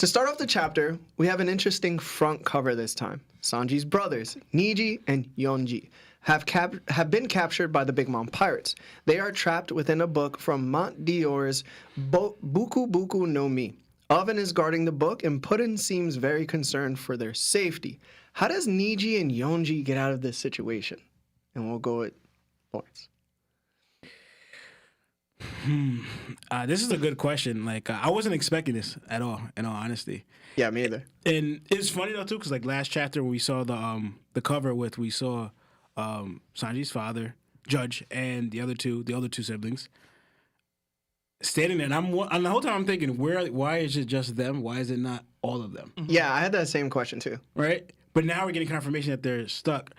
To start off the chapter, we have an interesting front cover this time. Sanji's brothers, Niji and Yonji, have been captured by the Big Mom pirates. They are trapped within a book from Mont Dior's Buku Buku no Mi. Oven is guarding the book, and Puddin seems very concerned for their safety. How does Niji and Yonji get out of this situation? And we'll go with points. This is a good question. Like, I wasn't expecting this at all, in all honesty. Yeah, me either. And it's funny though too, because like last chapter when we saw the cover we saw Sanji's father, Judge, and the other two siblings standing there, and the whole time I'm thinking, why is it just them? Why is it not all of them? Yeah, I had that same question too. Right, but now we're getting confirmation that they're stuck.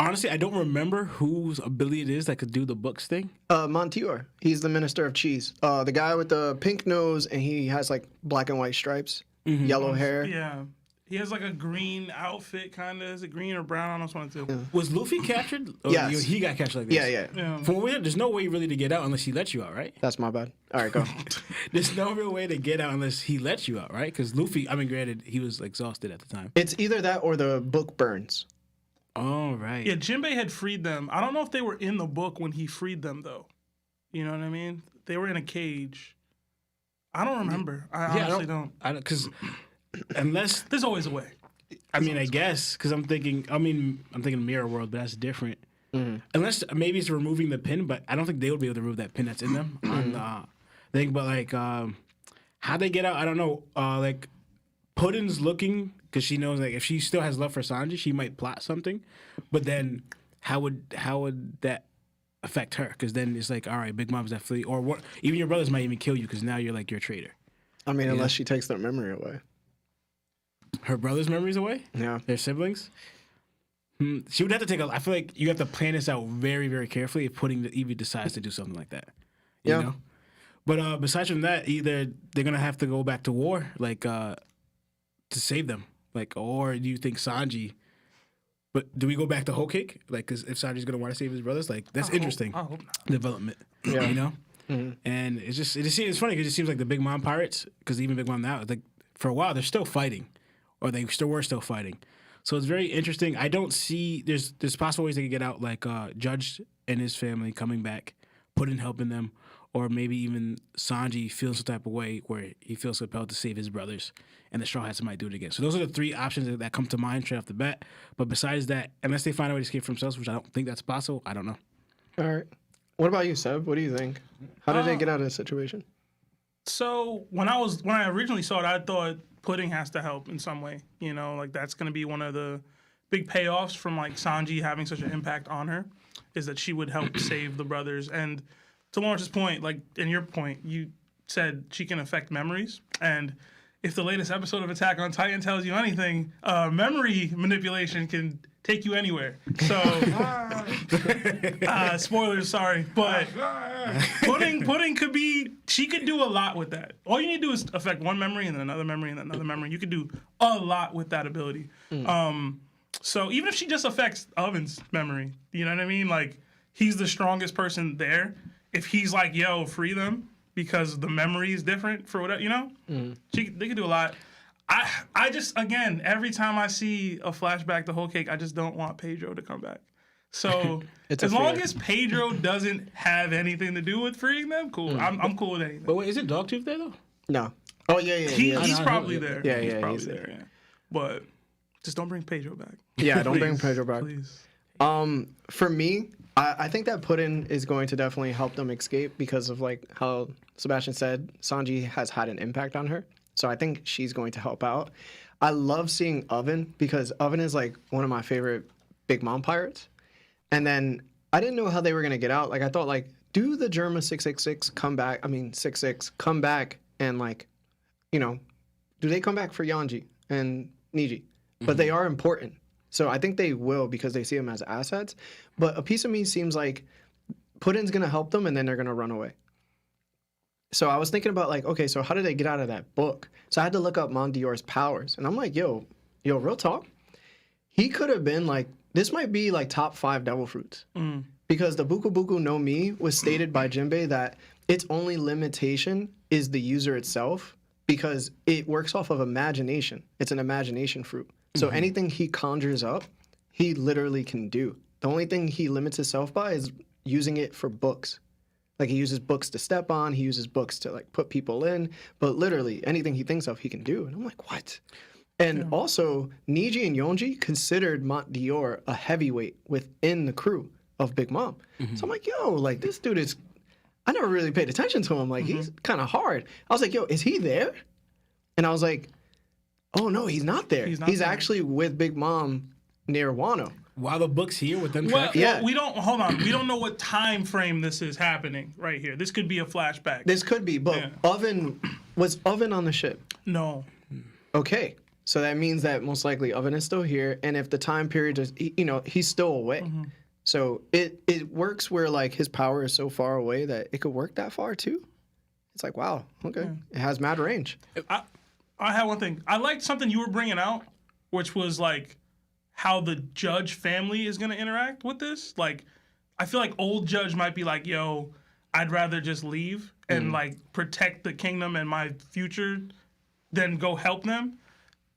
Honestly, I don't remember whose ability it is that could do the books thing. Montior. He's the minister of cheese. The guy with the pink nose, and he has like black and white stripes, yellow hair. Yeah. He has like a green outfit, kind of. Is it green or brown? I don't know which one to. Was Luffy captured? Or Yes. He got captured like this? Yeah. From what we heard, there's no way really to get out unless he lets you out, right? That's my bad. All right, go. There's no real way to get out unless he lets you out, right? Because Luffy, I mean, granted, he was exhausted at the time. It's either that or the book burns. Oh, right. Yeah, Jinbei had freed them. I don't know if they were in the book when he freed them, though. You know what I mean? They were in a cage. I don't remember. I honestly don't. Because unless... There's always a way. I mean, I guess, because I'm thinking Mirror World, but that's different. Unless maybe it's removing the pin, but I don't think they would be able to remove that pin that's in them on the thing. But like, how they get out, I don't know. Like, Puddin's looking, because she knows like if she still has love for Sanji, she might plot something. But then, how would that affect her? Because then it's like, all right, Big Mom's definitely, or what? Even your brothers might even kill you because now you're like you're a traitor. I mean, unless she takes their memory away. Her brother's memories away? Yeah. Their siblings? She would have to take I feel like you have to plan this out very, very carefully if Evie decides to do something like that. You know? But besides from that, either they're going to have to go back to war, like, to save them. Like, or do you think Sanji... But do we go back to Whole Cake? Like, 'cause if Sanji's going to want to save his brothers, like, that's interesting. I hope not. Development. Yeah. You know? And it's funny because it seems like the Big Mom pirates, because even Big Mom now, like, for a while, they're still fighting. Or they were still fighting. So it's very interesting. I don't see... There's possible ways they could get out, like Judge and his family coming back, Puddin helping them, or maybe even Sanji feels some type of way where he feels compelled to save his brothers, and the Straw Hats might do it again. So those are the three options that come to mind straight off the bat. But besides that, unless they find a way to escape from themselves, which I don't think that's possible, I don't know. All right. What about you, Seb? What do you think? How did they get out of this situation? So when I originally saw it, I thought Pudding has to help in some way. You know, like that's going to be one of the big payoffs from like Sanji having such an impact on her, is that she would help save the brothers. And to Lawrence's point, like in your point, you said she can affect memories. And if the latest episode of Attack on Titan tells you anything, memory manipulation can take you anywhere. So, spoilers, sorry. But Pudding could be, she could do a lot with that. All you need to do is affect one memory and then another memory and then another memory. You could do a lot with that ability. So even if she just affects Oven's memory, you know what I mean? Like, he's the strongest person there. If he's like, yo, free them because the memory is different for whatever, you know? They could do a lot. I just, again, every time I see a flashback to Whole Cake, I just don't want Pedro to come back. So as long as Pedro doesn't have anything to do with freeing them, cool. I'm cool with anything. But wait, isn't Dogtooth there though? No. Oh, yeah. He's probably there. Yeah, he's yeah, probably he's there. Yeah. But just don't bring Pedro back. Yeah, don't bring Pedro back. Please. For me, I think that Puddin is going to definitely help them escape because of like how Sebastian said, Sanji has had an impact on her. So I think she's going to help out. I love seeing Oven because Oven is like one of my favorite Big Mom pirates. And then I didn't know how they were going to get out. Like I thought like, do the Germa 666 come back? I mean, 66 come back and like, you know, do they come back for Yonji and Niji? But they are important. So I think they will because they see them as assets. But a piece of me seems like Puddin's going to help them and then they're going to run away. So I was thinking about like, okay, so how did they get out of that book? So I had to look up Mondior's powers. And I'm like, yo, real talk. He could have been like, this might be like top 5 devil fruits. Because the Buku Buku no Mi was stated by Jinbei that its only limitation is the user itself because it works off of imagination. It's an imagination fruit. So anything he conjures up, he literally can do. The only thing he limits himself by is using it for books. Like he uses books to step on, he uses books to like put people in, but literally anything he thinks of, he can do. And I'm like, what? And also, Niji and Yonji considered Mont Dior a heavyweight within the crew of Big Mom. So I'm like, yo, like this dude is, I never really paid attention to him. Like he's kind of hard. I was like, yo, is he there? And I was like, oh no, he's not there. He's there. actually with Big Mom near Wano. While the book's here with them Well, trapped? Yeah. we don't hold on. We don't know what time frame this is happening right here. This could be a flashback. This could be, but was Oven on the ship? No. Okay. So that means that most likely Oven is still here, and if the time period is, he's still away. So it works where like his power is so far away that it could work that far too. It's like, wow, okay, it has mad range. I had one thing. I liked something you were bringing out, which was like how the Judge family is going to interact with this. Like, I feel like old Judge might be like, yo, I'd rather just leave and like protect the kingdom and my future than go help them.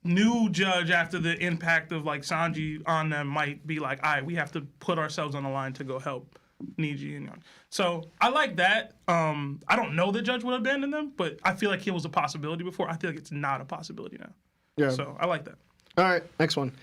New Judge, after the impact of like Sanji on them, might be like, all right, we have to put ourselves on the line to go help Niji and Yonji. So I like that. I don't know that Judge would abandon them, but I feel like it was a possibility before. I feel like it's not a possibility now. Yeah. So I like that. All right, next one.